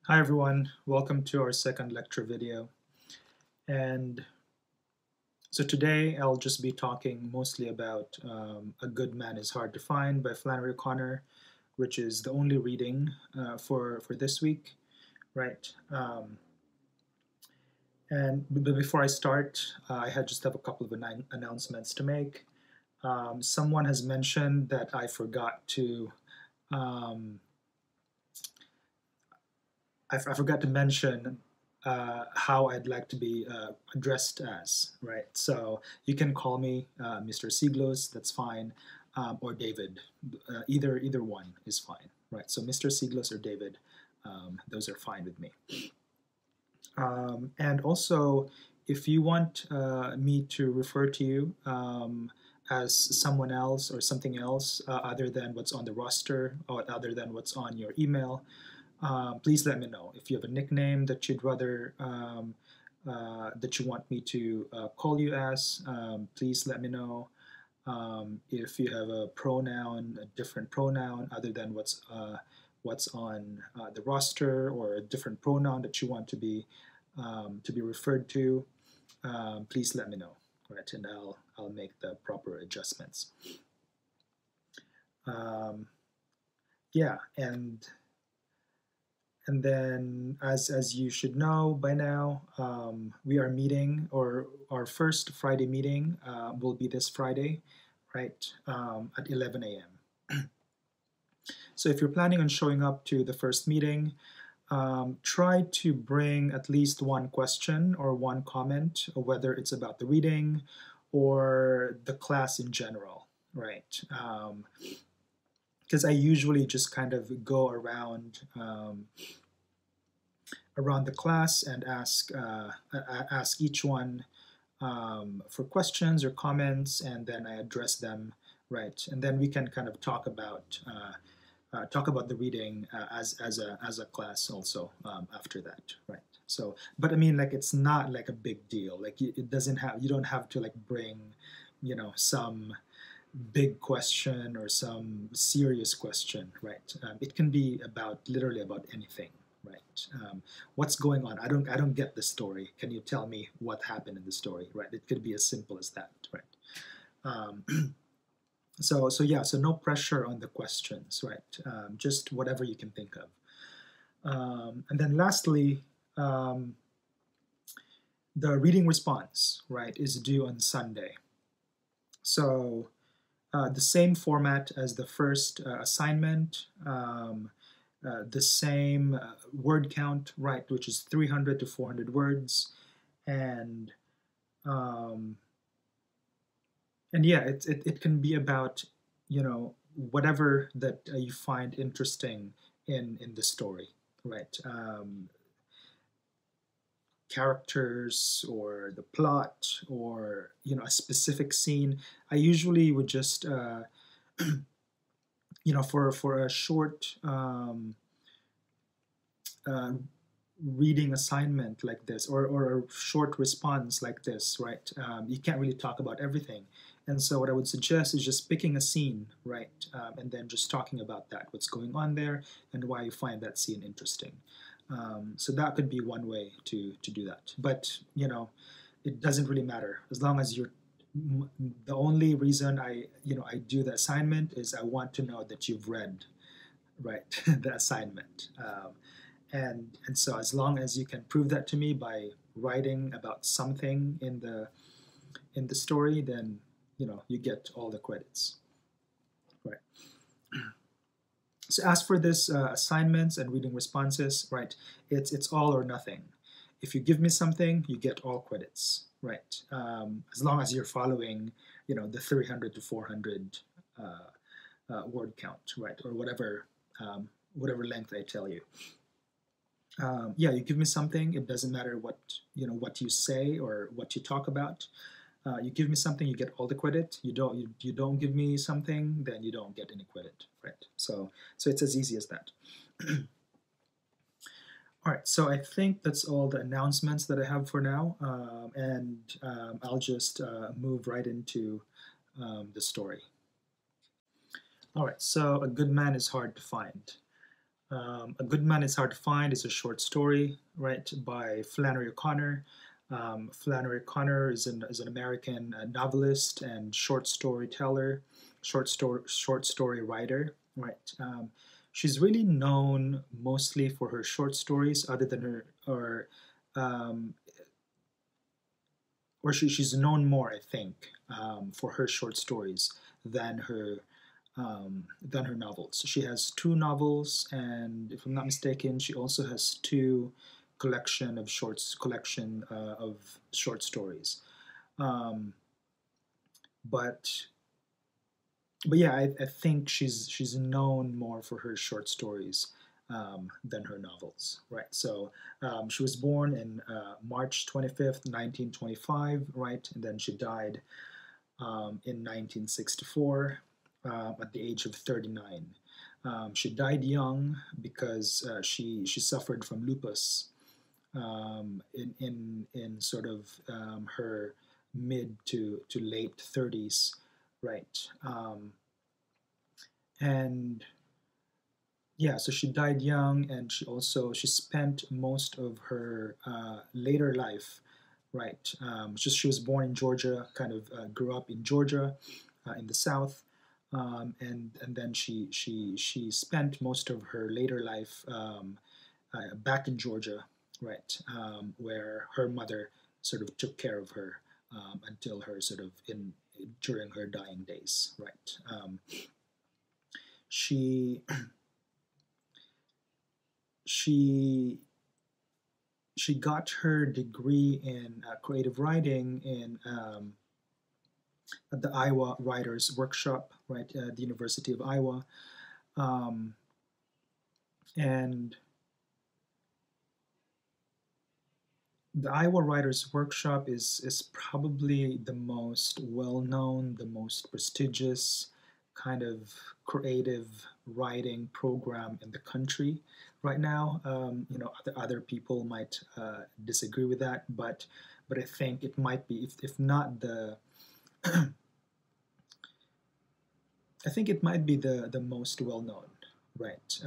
Hi everyone, welcome to our second lecture video. And so today I'll just be talking mostly about A Good Man is Hard to Find by Flannery O'Connor, which is the only reading for this week, right? But before I start, I just have a couple of announcements to make. Someone has mentioned that um, I forgot to mention how I'd like to be addressed as, right? So you can call me Mr. Siglos, that's fine, or David. Either one is fine, right? So Mr. Siglos or David, those are fine with me. And also, if you want me to refer to you as someone else or something else other than what's on the roster or other than what's on your email, please let me know. If you have a nickname that you'd rather that you want me to call you as, please let me know. If you have a pronoun, a different pronoun other than what's on the roster, or a different pronoun that you want to be referred to, please let me know, right? And I'll make the proper adjustments. Yeah, and then, as you should know by now, we are meeting, or our first Friday meeting will be this Friday, right, at 11 a.m. So if you're planning on showing up to the first meeting, try to bring at least one question or one comment, whether it's about the reading or the class in general, right? Because I usually just kind of go around the class and ask each one for questions or comments, and then I address them, right? And then we can kind of talk about the reading as a class also after that, right? So, but I mean, like, it's not like a big deal. Like, you don't have to like bring, some big question or some serious question, right? It can be literally about anything, right? What's going on? I don't get the story. Can you tell me what happened in the story, right? It could be as simple as that, right? Um, so no pressure on the questions, right? Just whatever you can think of. And then lastly, um, the reading response, right, is due on Sunday. So the same format as the first assignment, the same word count, right, which is 300 to 400 words, and um, yeah, it can be about whatever that you find interesting in the story, right? Characters or the plot, or a specific scene. I usually would just for a short uh, reading assignment like this, or a short response like this, right? You can't really talk about everything. And so what I would suggest is just picking a scene, right? And then just talking about that, what's going on there, and why you find that scene interesting. So that could be one way to do that. But, it doesn't really matter as long as the only reason I do the assignment is I want to know that you've read, right, the assignment. And so as long as you can prove that to me by writing about something in the story, then you get all the credits, right? So as for this assignments and reading responses, right, it's all or nothing. If you give me something, you get all credits, right? As long as you're following the 300 to 400 word count, right, or whatever length I tell you. Yeah, you give me something. It doesn't matter what you say or what you talk about. You give me something, you get all the credit. You don't give me something, then you don't get any credit, right? So it's as easy as that. All right, so I think that's all the announcements that I have for now, and I'll just move right into the story. All right, so A Good Man is Hard to Find. A Good Man Is Hard to Find is a short story, right, by Flannery O'Connor. Flannery O'Connor is an American novelist and short storyteller, short story writer, right. She's really known mostly for her short stories, other than her um, she's known more, I think, for her short stories than than her novels. She has two novels, and if I'm not mistaken, she also has two collection of short stories. Um, but but yeah, I think she's known more for her short stories than her novels, right? So she was born in March 25th, 1925, right, and then she died in 1964 at the age of 39. She died young because she suffered from lupus in sort of her mid to late 30s, right? And yeah, so she died young, and she spent most of her later life, right. Just she was born in Georgia, kind of grew up in Georgia, in the South, and then she spent most of her later life back in Georgia, right, where her mother sort of took care of her until her sort of in during her dying days, right. She she she got her degree in creative writing at the Iowa Writers Workshop, right, at the University of Iowa, um, and the Iowa Writers Workshop is probably the most well known, the most prestigious kind of creative writing program in the country right now. Other people might disagree with that, but I think it might be, if not the, I think it might be the most well known, right?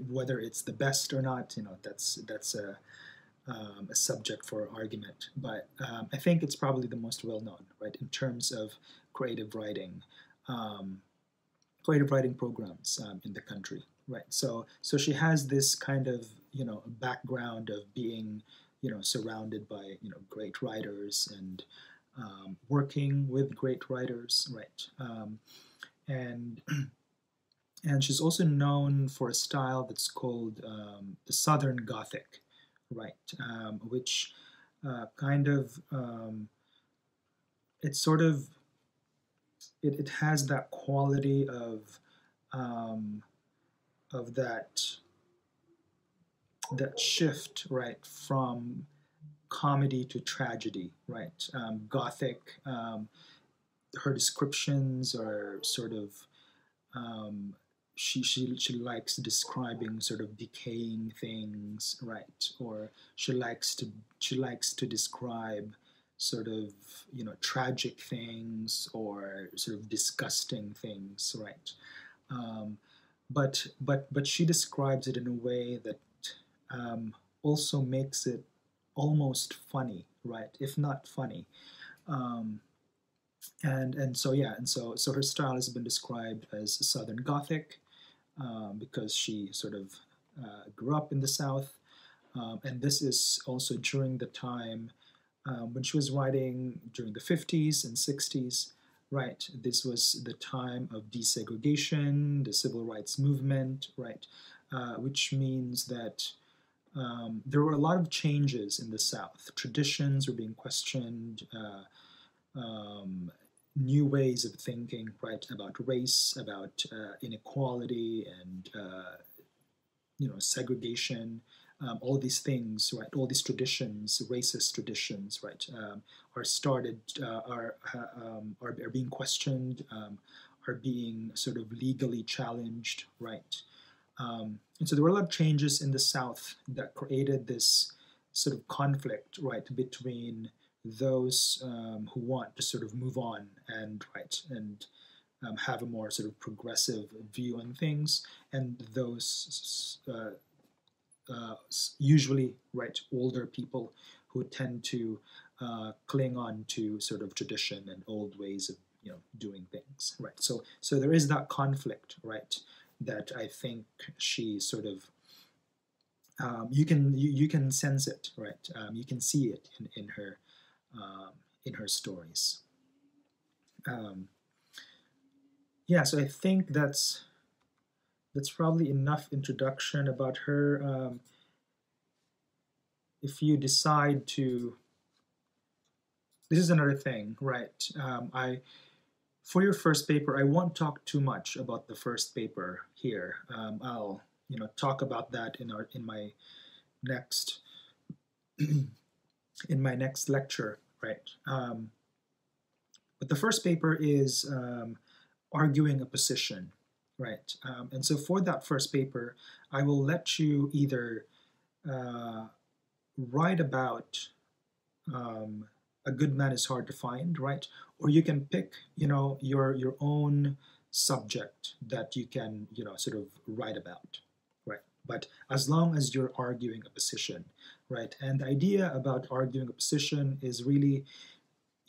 Whether it's the best or not, that's a subject for argument. But I think it's probably the most well known, right, in terms of creative writing, um, creative writing programs in the country, right? So she has this kind of background of being surrounded by great writers and working with great writers, right? And and she's also known for a style that's called the Southern Gothic, right? Which kind of it's sort of it has that quality um, of that shift, right, from comedy to tragedy, right? Gothic. Her descriptions are sort of um, she likes describing sort of decaying things, right? Or she likes to describe sort of tragic things or sort of disgusting things, right? Um, but she describes it in a way that also makes it almost funny, right? If not funny. Um, and so yeah, and so her style has been described as Southern Gothic because she sort of grew up in the South, and this is also during the time when she was writing during the 50s and 60s. Right, this was the time of desegregation, the civil rights movement, right, which means that there were a lot of changes in the South. Traditions were being questioned. Um, New ways of thinking, right, about race, about inequality, and segregation. All these things, right? All these traditions, racist traditions, right, are started, are being questioned, are being sort of legally challenged, right? And so there were a lot of changes in the South that created this sort of conflict, right, between those who want to sort of move on and have a more sort of progressive view on things, and those usually, right, older people who tend to cling on to sort of tradition and old ways of doing things, right? So there is that conflict, right, that I think she sort of you can sense it, right? You can see it in her stories. Yeah, so I think that's probably enough introduction about her. If you decide to, this is another thing, right? I For your first paper, I won't talk too much about the first paper here. I'll talk about that in my next in my next lecture, right? But the first paper is arguing a position, right? And so for that first paper, I will let you either write about a good man is hard to find, right? Or you can pick, your own subject that you can, sort of write about, right? But as long as you're arguing a position, right? And the idea about arguing a position is really,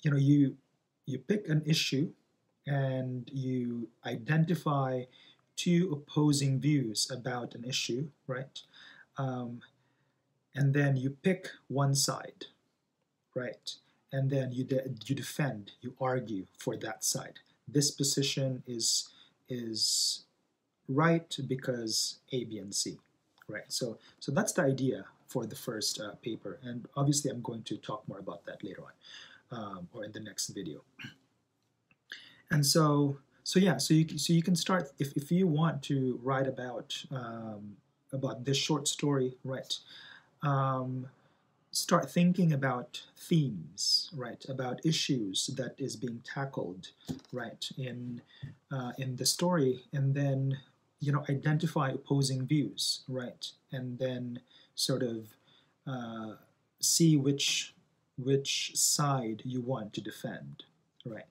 you pick an issue and you identify two opposing views about an issue, right? And then you pick one side, right? And then you defend, you argue for that side. This position is right because A, B, and C, right? So that's the idea for the first paper, and obviously I'm going to talk more about that later on, or in the next video. And so you can start if you want to write about this short story, right? Start thinking about themes, right? About issues that is being tackled, right? In the story, and then identify opposing views, right? And then sort of see which side you want to defend, right?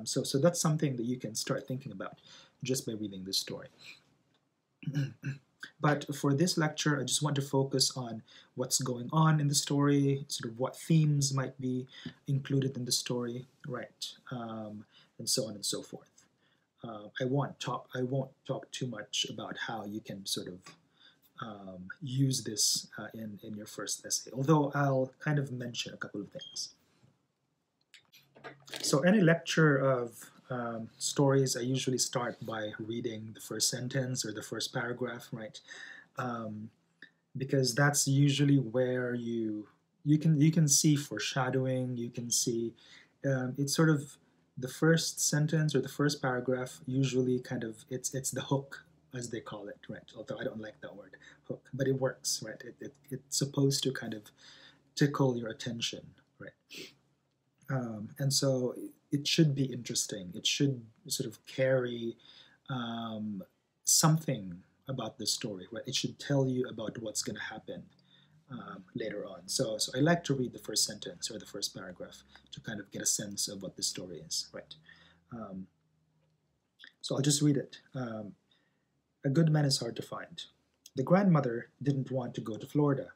So that's something that you can start thinking about just by reading this story. But for this lecture, I just want to focus on what's going on in the story, sort of what themes might be included in the story, right? And so on and so forth. I won't talk too much about how you can sort of use this in your first essay, although I'll kind of mention a couple of things. So any lecture of stories, I usually start by reading the first sentence or the first paragraph, right? Because that's usually where you can see foreshadowing. You can see it's sort of the first sentence or the first paragraph. Usually, kind of it's the hook, as they call it, right? Although I don't like that word, hook, but it works, right? It's supposed to kind of tickle your attention, right? And so it should be interesting. It should sort of carry something about the story, right? It should tell you about what's going to happen later on. So I like to read the first sentence or the first paragraph to kind of get a sense of what the story is, right? So I'll just read it. A good man is hard to find. The grandmother didn't want to go to Florida.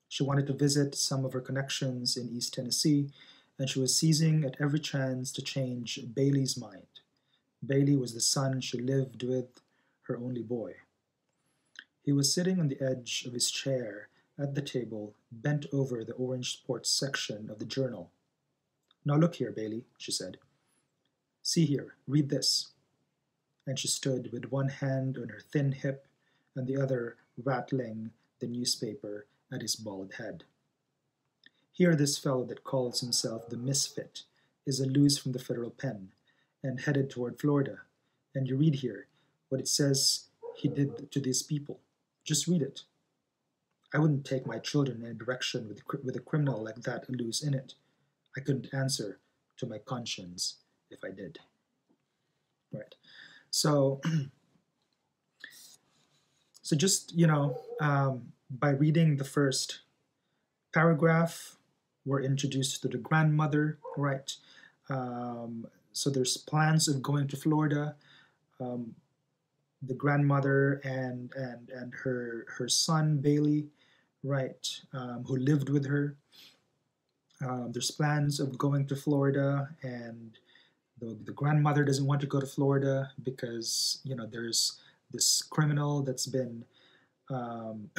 She wanted to visit some of her connections in East Tennessee, and she was seizing at every chance to change Bailey's mind. Bailey was the son she lived with, her only boy. He was sitting on the edge of his chair at the table, bent over the orange sports section of the journal. Now look here, Bailey, she said. See here, read this. And she stood with one hand on her thin hip and the other rattling the newspaper at his bald head. Here this fellow that calls himself the Misfit is a loose from the federal pen and headed toward Florida. And you read here what it says he did to these people. Just read it. I wouldn't take my children in a direction with a criminal like that loose in it. I couldn't answer to my conscience if I did. Right. So just, by reading the first paragraph, we're introduced to the grandmother, right? so there's plans of going to Florida. Um, the grandmother and her son Bailey, right, who lived with her. There's plans of going to Florida, and the grandmother doesn't want to go to Florida because there's this criminal that's been um,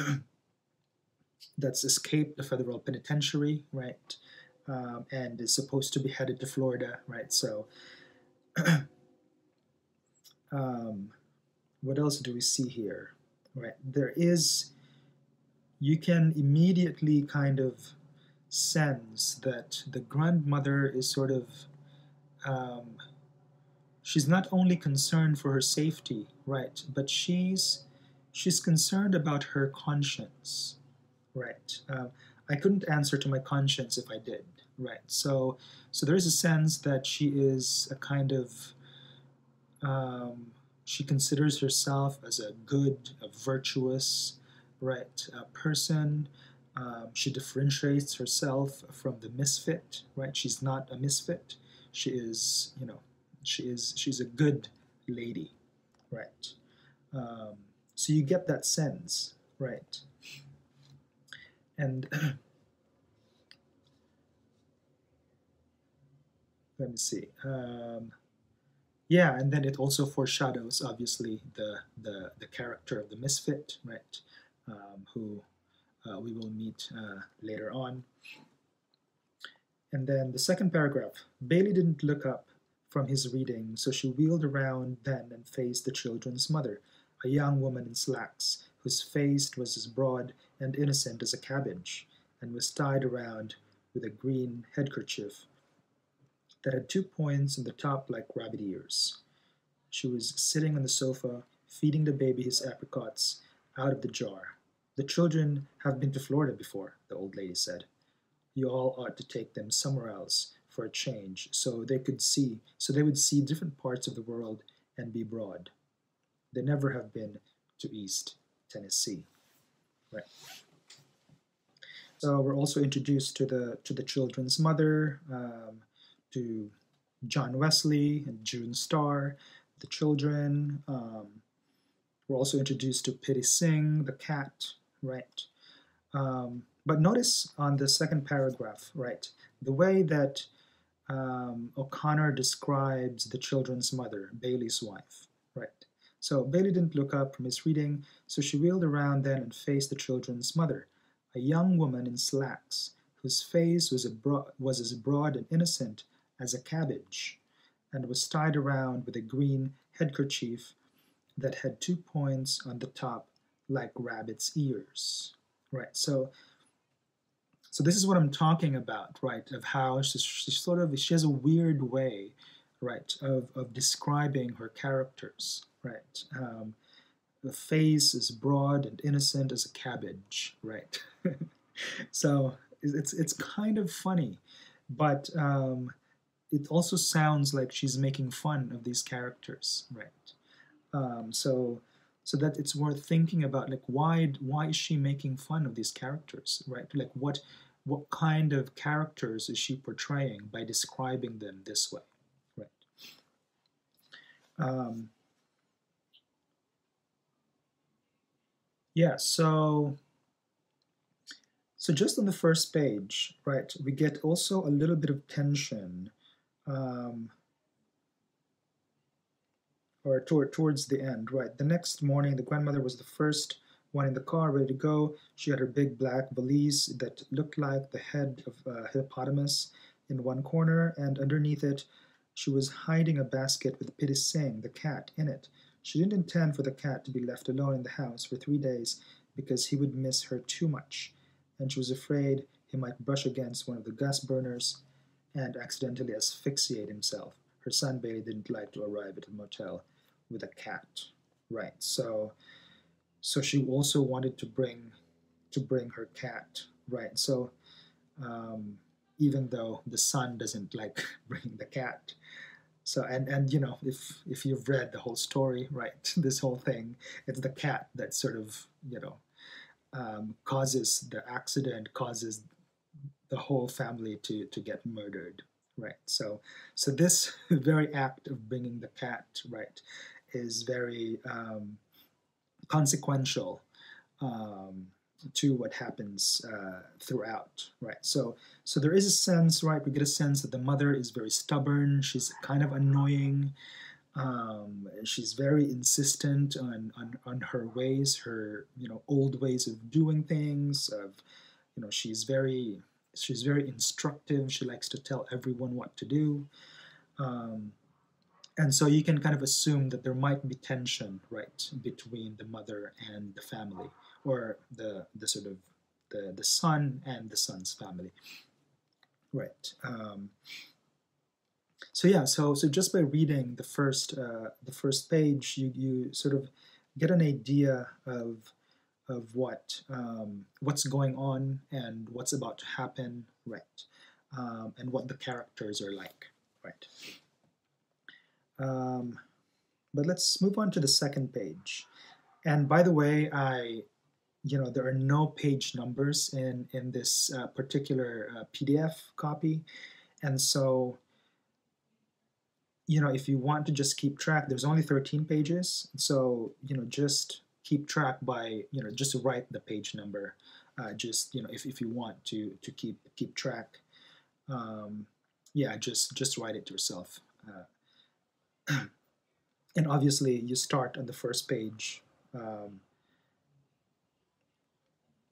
that's escaped the federal penitentiary, right, and is supposed to be headed to Florida, right. So, um, what else do we see here, right? You can immediately kind of sense that the grandmother is sort of um, she's not only concerned for her safety, right, but she's concerned about her conscience, right. I couldn't answer to my conscience if I did, right. So there is a sense that she is a kind of she considers herself as a good, a virtuous, right, person. She differentiates herself from the misfit, right? She's not a misfit. She is, she's a good lady, right? Um, so you get that sense, right? And let me see. Yeah, and then it also foreshadows, obviously, the character of the misfit, right? Who we will meet later on. And then the second paragraph, Bailey didn't look up from his reading, so she wheeled around then and faced the children's mother, a young woman in slacks, whose face was as broad and innocent as a cabbage, and was tied around with a green headkerchief that had 2 points on the top like rabbit ears. She was sitting on the sofa, feeding the baby his apricots out of the jar. The children have been to Florida before, the old lady said. You all ought to take them somewhere else for a change so they would see different parts of the world and be broad. They never have been to East Tennessee. Right. So we're also introduced to the children's mother, to John Wesley and June Starr, the children. We're also introduced to Pity Singh, the cat, right? But notice on the second paragraph, right, the way that O'Connor describes the children's mother, Bailey's wife, right? So Bailey didn't look up from his reading, so she wheeled around then and faced the children's mother, a young woman in slacks, whose face was as broad and innocent as a cabbage, and was tied around with a green headkerchief that had 2 points on the top like rabbit's ears. Right. So this is what I'm talking about, right? Of how she has a weird way, right, of describing her characters, right? The face is broad and innocent as a cabbage, right? So it's kind of funny, but it also sounds like she's making fun of these characters, right? So that it's worth thinking about, like why is she making fun of these characters, right? Like what kind of characters is she portraying by describing them this way, right? Um, yeah, so just on the first page, right, we get also a little bit of tension, or towards the end, right? The next morning, the grandmother was the first one in the car, ready to go. She had her big black valise that looked like the head of a hippopotamus in one corner, and underneath it, she was hiding a basket with Pity Singh, the cat, in it. She didn't intend for the cat to be left alone in the house for 3 days because he would miss her too much, and she was afraid he might brush against one of the gas burners and accidentally asphyxiate himself. Her son Bailey didn't like to arrive at the motel with a cat, right? So she also wanted to bring her cat, right? So even though the son doesn't like bringing the cat, so and if you've read the whole story, right, this whole thing, it's the cat that sort of causes the accident, causes the whole family to get murdered, right? So this very act of bringing the cat, right, is very consequential um, to what happens throughout, right? So there is a sense, right? We get a sense that the mother is very stubborn. She's kind of annoying. She's very insistent on her ways, her old ways of doing things. Of she's very instructive. She likes to tell everyone what to do. Um, and so you can kind of assume that there might be tension, right, between the mother and the family, or the sort of the son and the son's family, right? So yeah, so just by reading the first page, you sort of get an idea of what's going on and what's about to happen, right? And what the characters are like, right? But let's move on to the second page. And by the way, there are no page numbers in this particular PDF copy, and so if you want to just keep track, there's only 13 pages, so just keep track by just write the page number, just if you want to keep track, yeah, just write it yourself. And obviously you start on the first page,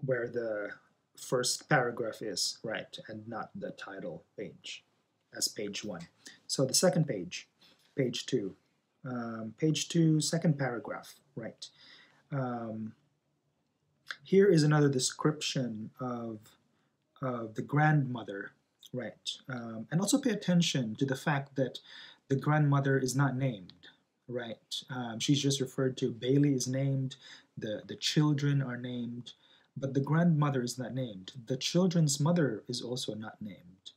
where the first paragraph is, right, and not the title page as page one. So the second page, page two, second paragraph, right. Here is another description of the grandmother, right, and also pay attention to the fact that the grandmother is not named, right. She's just referred to. Bailey is named, the children are named, but the grandmother is not named. The children's mother is also not named,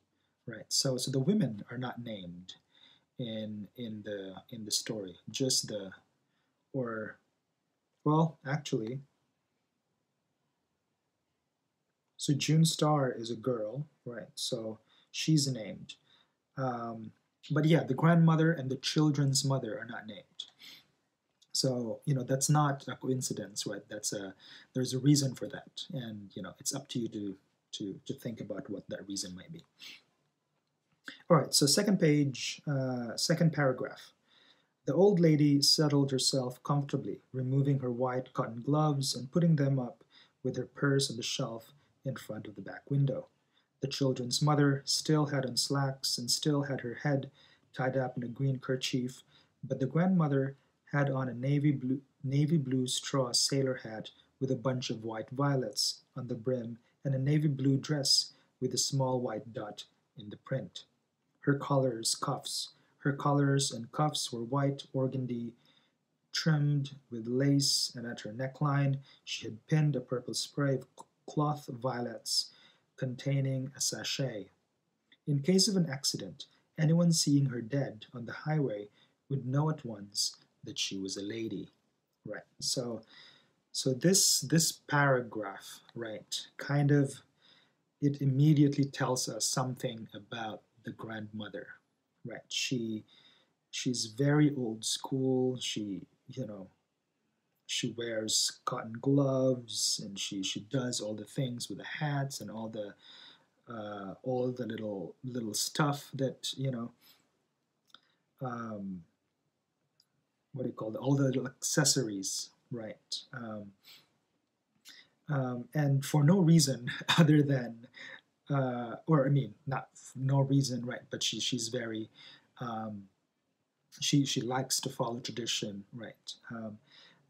right. So the women are not named in the story. Just the or well, actually, so June Star is a girl, right? So she's named. Um, but yeah, the grandmother and the children's mother are not named. So that's not a coincidence, right? There's a reason for that, and it's up to you to think about what that reason might be. All right. So second page, second paragraph. The old lady settled herself comfortably, removing her white cotton gloves and putting them up with her purse on the shelf in front of the back window. The children's mother still had on slacks and still had her head tied up in a green kerchief, but the grandmother had on a navy blue straw sailor hat with a bunch of white violets on the brim and a navy blue dress with a small white dot in the print. Her collars and cuffs were white organdy, trimmed with lace, and at her neckline she had pinned a purple spray of cloth violets containing a sachet. In case of an accident, anyone seeing her dead on the highway would know at once that she was a lady. Right. So this paragraph, right, kind of it immediately tells us something about the grandmother, right? She's very old school. She wears cotton gloves, and she does all the things with the hats and all the little stuff that um, what do you call it? All the little accessories, right? And for no reason other than, or I mean, not no reason, right? But she's very, um, she likes to follow tradition, right?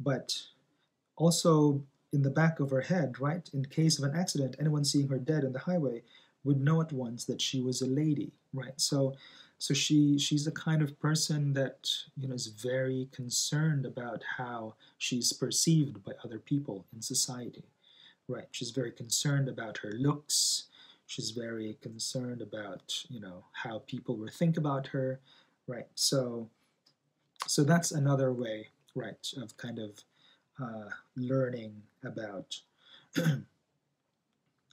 But also in the back of her head, right? In case of an accident, anyone seeing her dead on the highway would know at once that she was a lady, right? So she's the kind of person that is very concerned about how she's perceived by other people in society, right? She's very concerned about her looks. She's very concerned about how people will think about her, right? So that's another way, right, of kind of learning about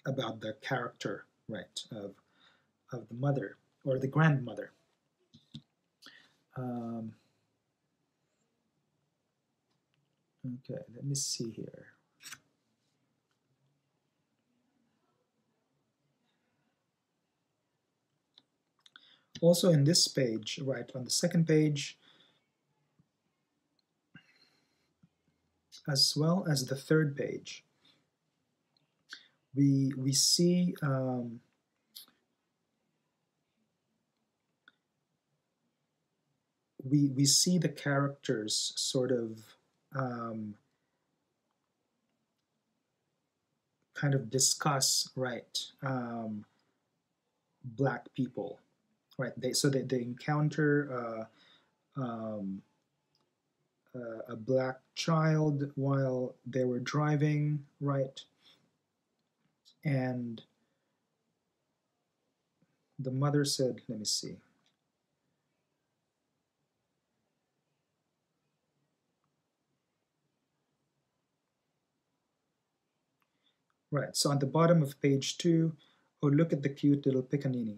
about the character, right, of the mother. or the grandmother. Um, okay, let me see here. Also in this page, right, on the second page, as well as the third page, we see we see the characters sort of kind of discuss, right, black people, right? They encounter a black child while they were driving, right? And the mother said, let me see. Right, so on the bottom of page 2, oh, look at the cute little pickaninny,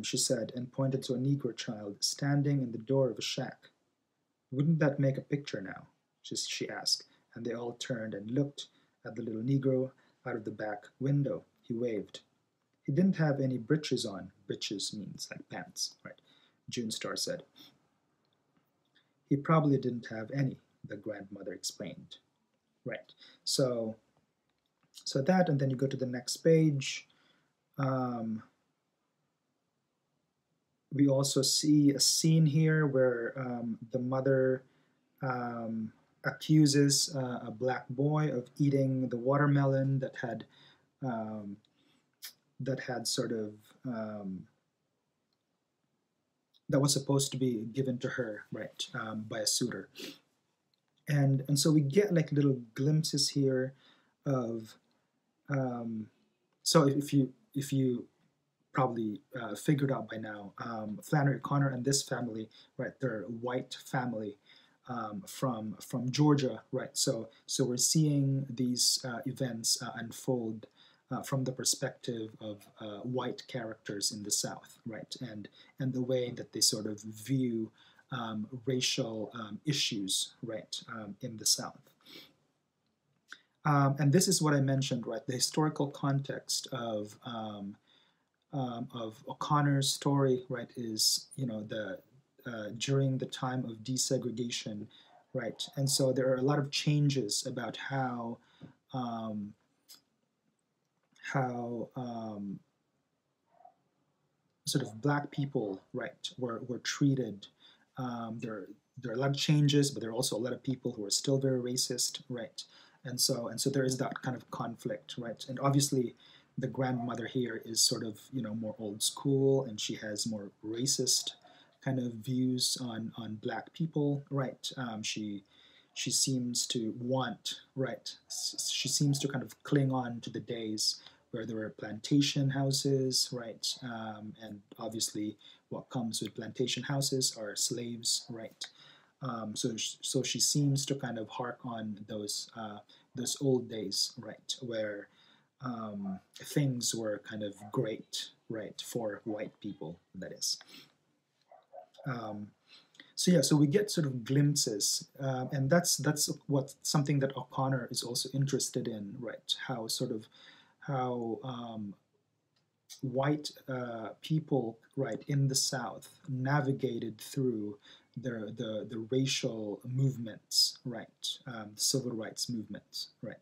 she said, and pointed to a Negro child standing in the door of a shack. Wouldn't that make a picture now? She asked, and they all turned and looked at the little Negro out of the back window. He waved. He didn't have any breeches on. Breeches means like pants, right? June Star said. He probably didn't have any, the grandmother explained. Right. So that, and then you go to the next page. We also see a scene here where the mother accuses a black boy of eating the watermelon that had sort of that was supposed to be given to her, right, by a suitor. And so we get like little glimpses here of so if you probably figured out by now, Flannery O'Connor and this family, right, they're a white family from Georgia, right? So we're seeing these events unfold from the perspective of white characters in the South, right? And the way that they sort of view racial issues, right, in the South. And this is what I mentioned, right? The historical context of O'Connor's story, right, is the during the time of desegregation, right, and so there are a lot of changes about how sort of black people, right, were treated. There are a lot of changes, but there are also a lot of people who are still very racist, right, and so there is that kind of conflict, right, and obviously the grandmother here is sort of more old school, and she has more racist kind of views on black people, right? She seems to want, right? She seems to kind of cling on to the days where there were plantation houses, right? And obviously, what comes with plantation houses are slaves, right? So she seems to kind of hark on those old days, right, where things were kind of great, right, for white people, that is. So we get sort of glimpses, and that's what something that O'Connor is also interested in, right? How white people, right, in the South navigated through the racial movements, right, the civil rights movements, right,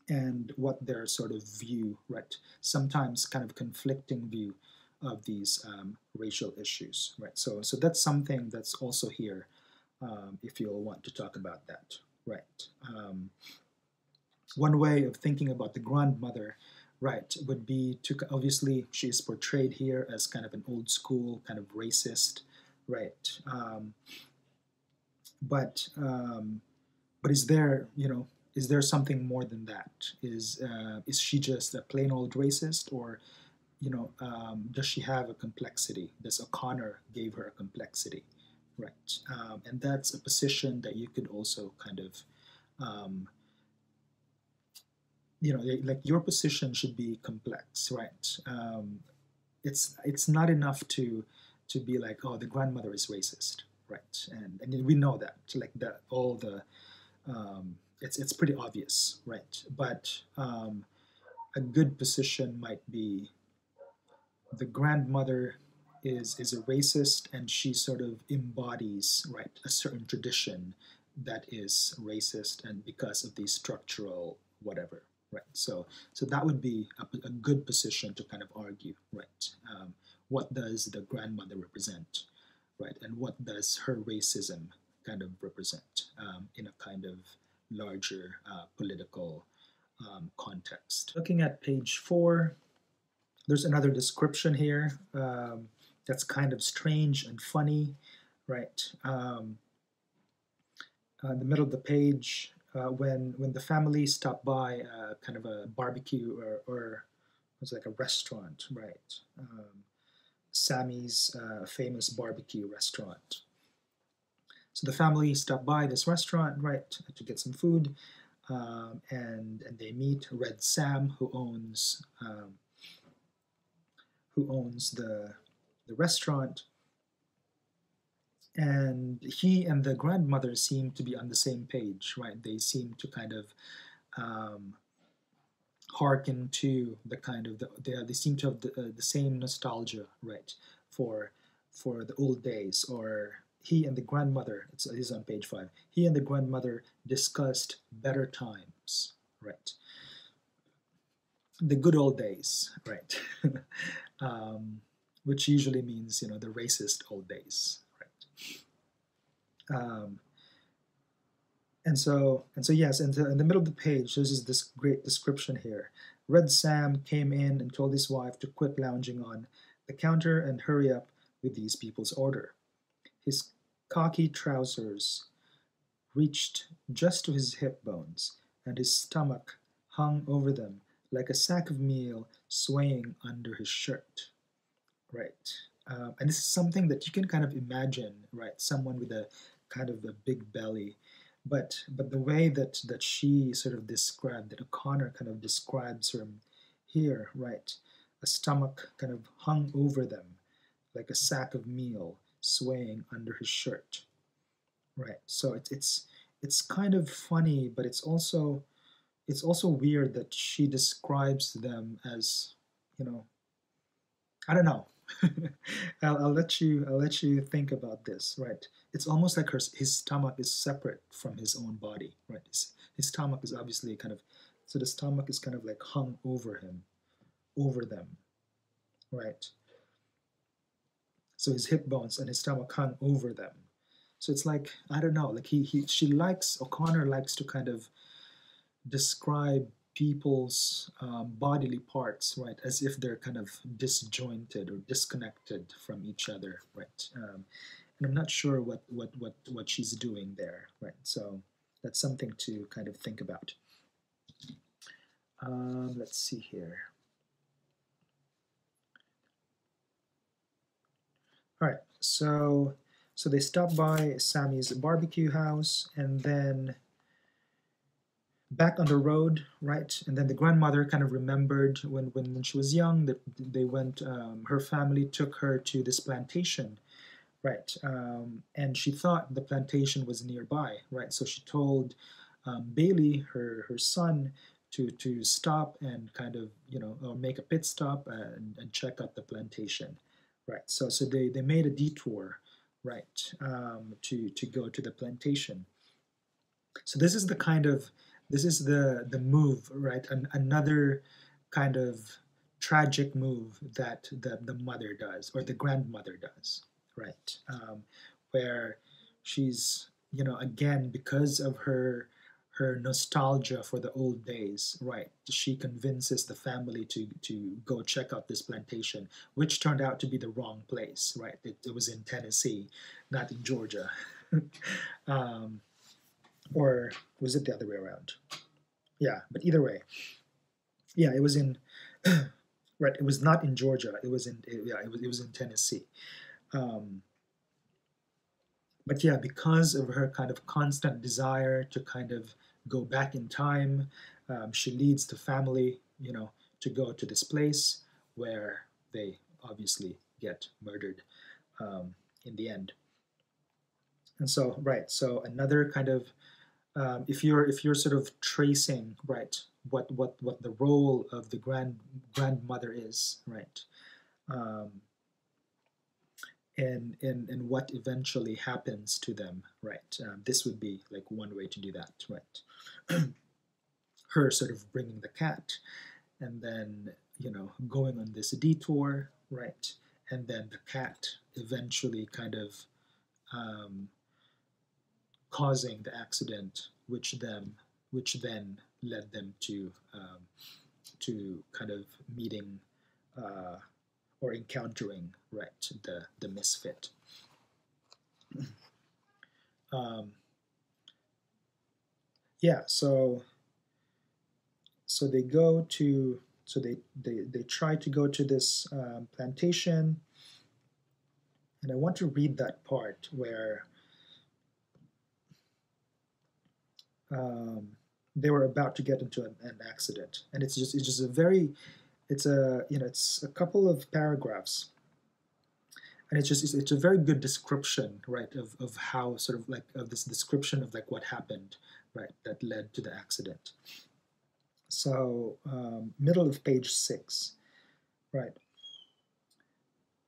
and what their sort of view, right, sometimes kind of conflicting view of these racial issues, right? So that's something that's also here, if you'll want to talk about that, right? One way of thinking about the grandmother, right, would be to obviously she is portrayed here as kind of an old school, kind of racist, right? But is there is there something more than that? Is she just a plain old racist, or does she have a complexity? Does O'Connor gave her a complexity, right? And that's a position that you could also kind of, like your position should be complex, right? it's not enough to be like, oh, the grandmother is racist, right? And we know that, like that all the it's pretty obvious, right? But a good position might be the grandmother is a racist, and she sort of embodies, right, a certain tradition that is racist, and because of the structural whatever, right? So that would be a good position to kind of argue, right? What does the grandmother represent, right, and what does her racism kind of represent in a kind of larger political context. Looking at page 4, there's another description here that's kind of strange and funny, right? In the middle of the page, when the family stopped by kind of a barbecue or it was like a restaurant, right? Sammy's famous barbecue restaurant. So the family stopped by this restaurant, right, to get some food, and they meet Red Sam, who owns the restaurant, and he and the grandmother seem to be on the same page, right? They seem to kind of hearken to the kind of they seem to have the same nostalgia, right, for the old days. Or he and the grandmother, it's on page 5. He and the grandmother discussed better times, right? The good old days, right? Which usually means, the racist old days, right? And so yes, in the middle of the page, there's this great description here. Red Sam came in and told his wife to quit lounging on the counter and hurry up with these people's order. His khaki trousers reached just to his hip bones, and his stomach hung over them like a sack of meal swaying under his shirt. Right. And this is something that you can kind of imagine, right? Someone with a kind of a big belly. But the way that she sort of described, that O'Connor kind of describes her here, right? A stomach kind of hung over them like a sack of meal swaying under his shirt. Right. So it's kind of funny, but it's also weird that she describes them as, I don't know. I'll let you think about this, right? It's almost like his stomach is separate from his own body, right? His stomach is obviously kind of, so the stomach is kind of like hung over him, over them, right? So his hip bones and his stomach hung over them. So it's like, I don't know, like O'Connor likes to kind of describe people's bodily parts, right, as if they're kind of disjointed or disconnected from each other, right? And I'm not sure what she's doing there, right? So that's something to kind of think about. Let's see here. All right, so they stopped by Sammy's barbecue house, and then back on the road, right? And then the grandmother kind of remembered when she was young that they went, her family took her to this plantation, right? And she thought the plantation was nearby, right? So she told Bailey, her son, to stop and kind of, make a pit stop and check out the plantation, right? So they made a detour, right, to go to the plantation. So this is the move, right? Another kind of tragic move that the mother does, or the grandmother does, right? Where she's, again, because of her nostalgia for the old days, right? She convinces the family to go check out this plantation, which turned out to be the wrong place, right? It was in Tennessee, not in Georgia. Or was it the other way around? Yeah, but either way, yeah, it was in right. It was not in Georgia. It was in Tennessee. But yeah, because of her kind of constant desire to kind of go back in time, she leads the family, to go to this place where they obviously get murdered in the end. And so, right, so another kind of if you're sort of tracing, right, what the role of the grandmother is, right, um, and what eventually happens to them, right, this would be like one way to do that, right. Her sort of bringing the cat, and then going on this detour, right, and then the cat eventually kind of um, causing the accident, which then led them to kind of meeting uh, or encountering, right, the misfit. Um, yeah, so they go to so they try to go to this plantation, and I want to read that part where um, they were about to get into an accident, and it's just a very it's a couple of paragraphs, and it's a very good description, right, of how sort of like of this description of like what happened, right, that led to the accident. So middle of page 6, right.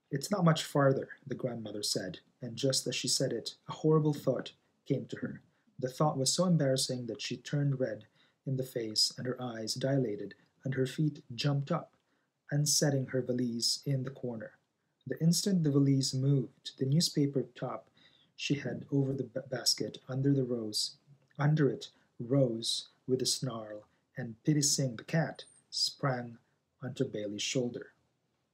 It's not much farther, the grandmother said, and just as she said it, a horrible thought came to her. The thought was so embarrassing that she turned red in the face, and her eyes dilated, and her feet jumped up, unsetting her valise in the corner. The instant the valise moved, the newspaper top she had over the basket under it rose with a snarl, and Pitty Sing the cat sprang onto Bailey's shoulder.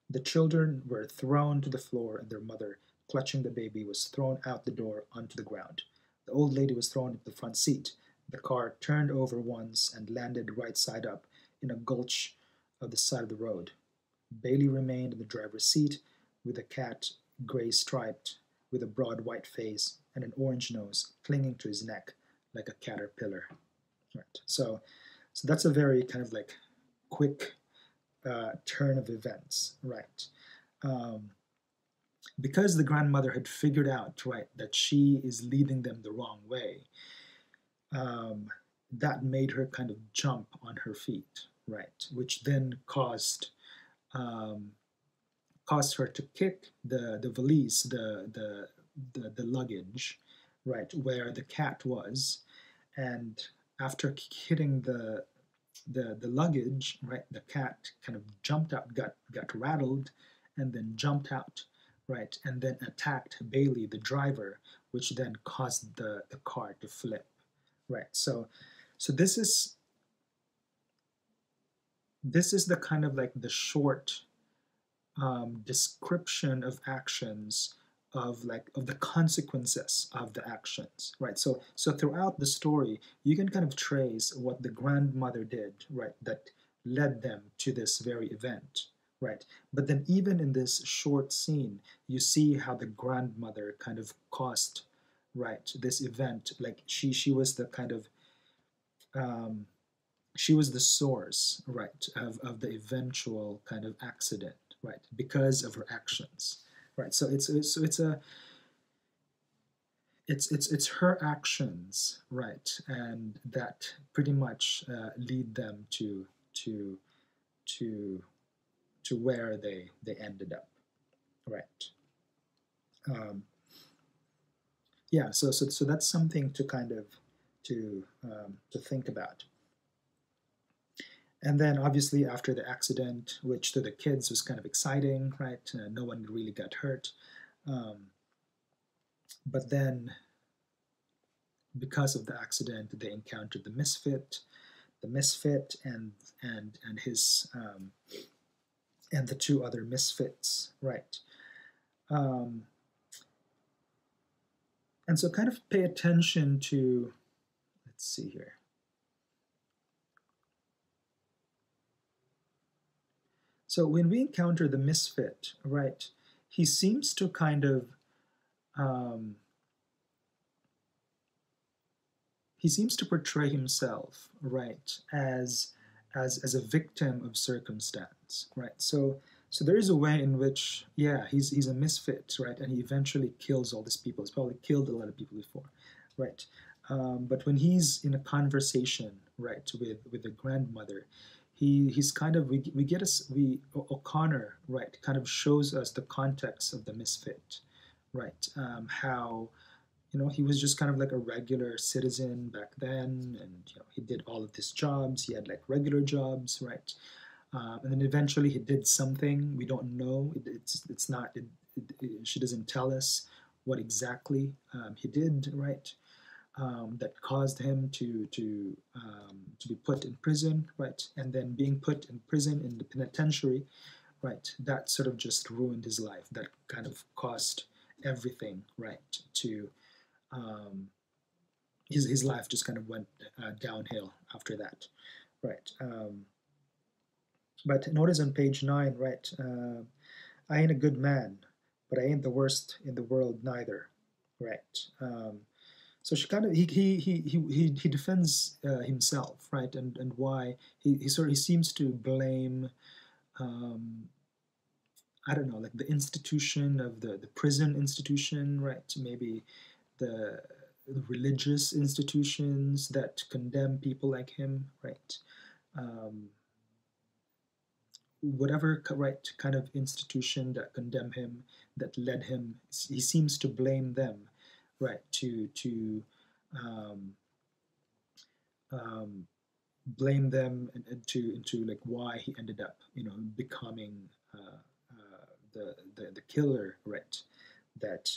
The children were thrown to the floor, and their mother, clutching the baby, was thrown out the door onto the ground. The old lady was thrown into the front seat. The car turned over once and landed right side up in a gulch of the side of the road. Bailey remained in the driver's seat with a cat, gray striped, with a broad white face and an orange nose clinging to his neck like a caterpillar. Right. So that's a very kind of like quick turn of events, right? Um, because the grandmother had figured out, right, that she is leading them the wrong way, um, that made her kind of jump on her feet, right, which then um, caused her to kick the valise, the luggage, right, where the cat was, and after hitting the luggage, right, the cat kind of jumped out, got rattled, and then jumped out, right, and then attacked Bailey, the driver, which then caused the car to flip, right. So this is the kind of like the short description of actions of the consequences of the actions, right. So throughout the story you can kind of trace what the grandmother did, right, that led them to this very event, right. But then even in this short scene you see how the grandmother kind of caused, right, this event. Like she was the kind of um, she was the source, right, of the eventual kind of accident, right, because of her actions, right. So it's her actions, right, and that pretty much lead them to to to where they ended up, right. Um, yeah, so that's something to kind of to think about. And then obviously after the accident, which to the kids was kind of exciting, right? No one really got hurt. Um, but then because of the accident, they encountered the misfit and his and the two other misfits, right? Um, and so kind of pay attention to, let's see here. So when we encounter the misfit, right, he seems to kind of um, he seems to portray himself, right, as a victim of circumstance, right. So So there is a way in which, yeah, he's a misfit, right? And he eventually kills all these people. He's probably killed a lot of people before, right? But when he's in a conversation, right, with the grandmother, he's kind of we get us we O'Connor, right, kind of shows us the context of the misfit, right? How he was just kind of like a regular citizen back then, and he did all of these jobs. He had like regular jobs, right? And then eventually he did something we don't know. It's not. She doesn't tell us what exactly he did, right? That caused him to be put in prison, right? And then being put in prison in the penitentiary, right? That sort of just ruined his life. That kind of cost everything, right? To his life just kind of went downhill after that, right? But notice on page 9, right? I ain't a good man, but I ain't the worst in the world neither, right? So she kind of he defends himself, right? And why he seems to blame um, I don't know, like the institution of the prison institution, right? Maybe the religious institutions that condemn people like him, right? Um, whatever right kind of institution that condemned him, that led him, he seems to blame them, right? To um, um, blame them into like why he ended up becoming the killer, right? That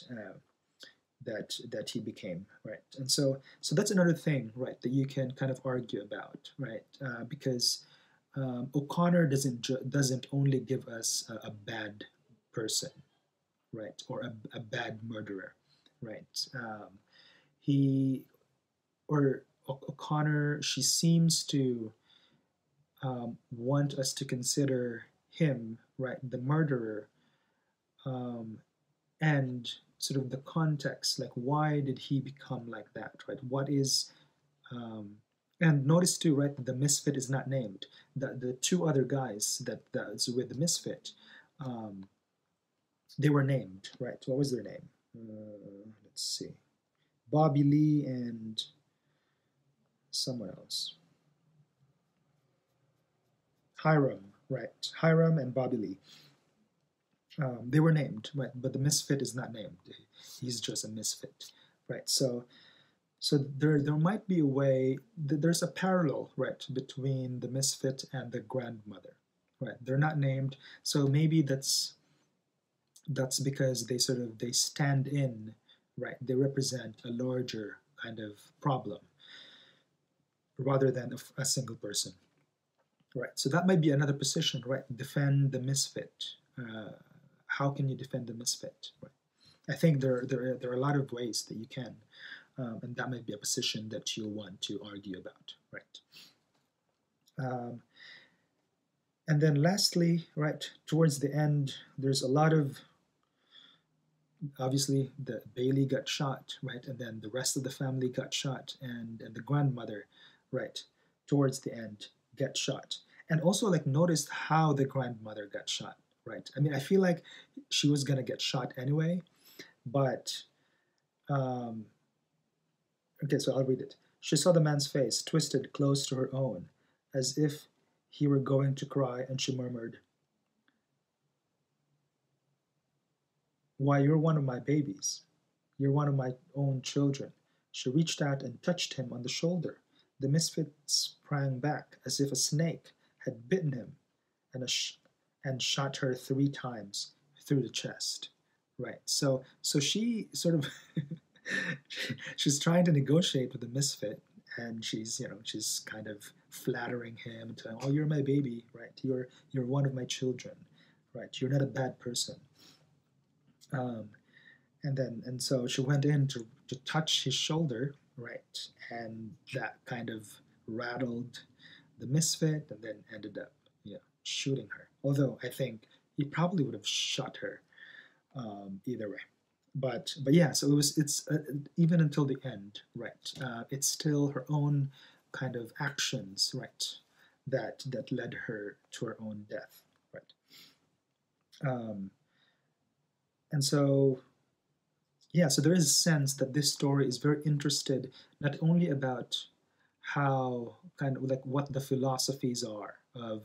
that he became, right? And so that's another thing, right, that you can kind of argue about, right? Because O'Connor doesn't only give us a bad person, right, or a bad murderer, right? He or O'Connor, she seems to want us to consider him, right, the murderer, um, and sort of the context, like why did he become like that, right? What is and notice too, right, the misfit is not named. The two other guys that's with the misfit, um, they were named, right? What was their name? Let's see, Bobby Lee and someone else. Hiram, right? Hiram and Bobby Lee. They were named, right? But the misfit is not named. He's just a misfit, right? So there might be a way. There's a parallel, right, between the misfit and the grandmother, right? They're not named, so maybe that's because they stand in, right? They represent a larger kind of problem rather than a single person, right? So that might be another position, right? Defend the misfit. How can you defend the misfit? Right? I think there are a lot of ways that you can, and that might be a position that you'll want to argue about, right? Um, and then lastly, right towards the end, there's a lot of obviously the Bailey got shot, right, and then the rest of the family got shot, and the grandmother, right, towards the end get shot, and also like notice how the grandmother got shot, right? I mean, I feel like she was gonna get shot anyway, but um, okay, so I'll read it. She saw the man's face twisted close to her own, as if he were going to cry, and she murmured, "Why, you're one of my babies. You're one of my own children." She reached out and touched him on the shoulder. The misfit sprang back as if a snake had bitten him and, and shot her 3 times through the chest. Right. So she sort of she's trying to negotiate with the misfit, and she's kind of flattering him and telling, "Oh, you're my baby, right? You're one of my children, right? You're not a bad person." Um, and so she went in to touch his shoulder, right? And that kind of rattled the misfit, and then ended up, shooting her. Although I think he probably would have shot her either way. But yeah, so it's even until the end, right? It's still her own kind of actions, right? That led her to her own death, right? Um, and so, yeah, so there is a sense that this story is very interested not only about how kind of like what the philosophies are of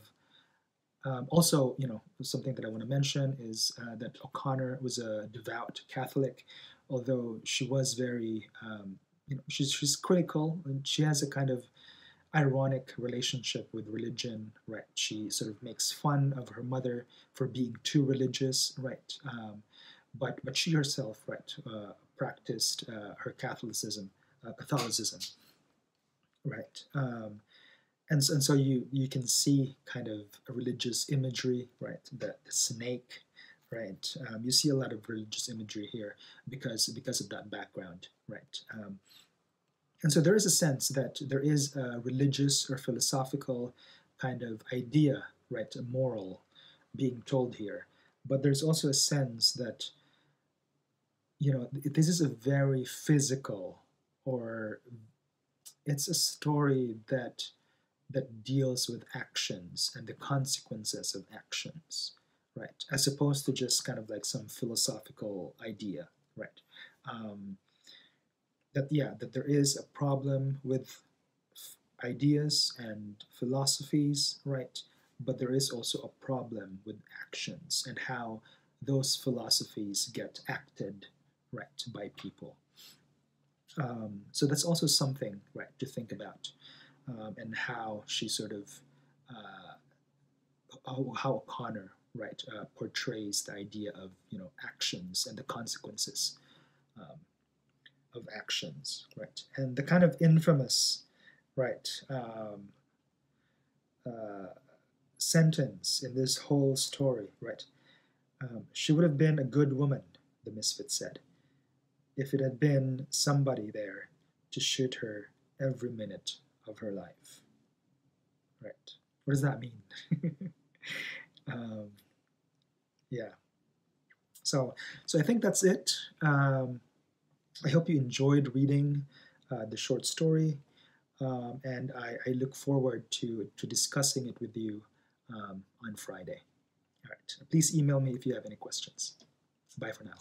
also, something that I want to mention is that O'Connor was a devout Catholic, although she was very, she's critical and she has a kind of ironic relationship with religion, right? She sort of makes fun of her mother for being too religious, right? But she herself, right, practiced her Catholicism, right? And so you can see kind of a religious imagery, right? The snake, right? You see a lot of religious imagery here because of that background, right? And so there is a sense that there is a religious or philosophical kind of idea, right, a moral being told here. But there's also a sense that, this is a very physical, or it's a story that deals with actions and the consequences of actions, right? As opposed to just kind of like some philosophical idea, right? Um, that there is a problem with ideas and philosophies, right? But there is also a problem with actions and how those philosophies get acted, right, by people. So that's also something, right, to think about, and how she sort of how O'Connor, right, portrays the idea of actions and the consequences um, of actions, right, and the kind of infamous, right, uh, sentence in this whole story, right. She would have been a good woman, the misfit said, if it had been somebody there to shoot her every minute of her life. Right. What does that mean? um, yeah. So I think that's it. I hope you enjoyed reading the short story, and I look forward to discussing it with you on Friday. All right. Please email me if you have any questions. Bye for now.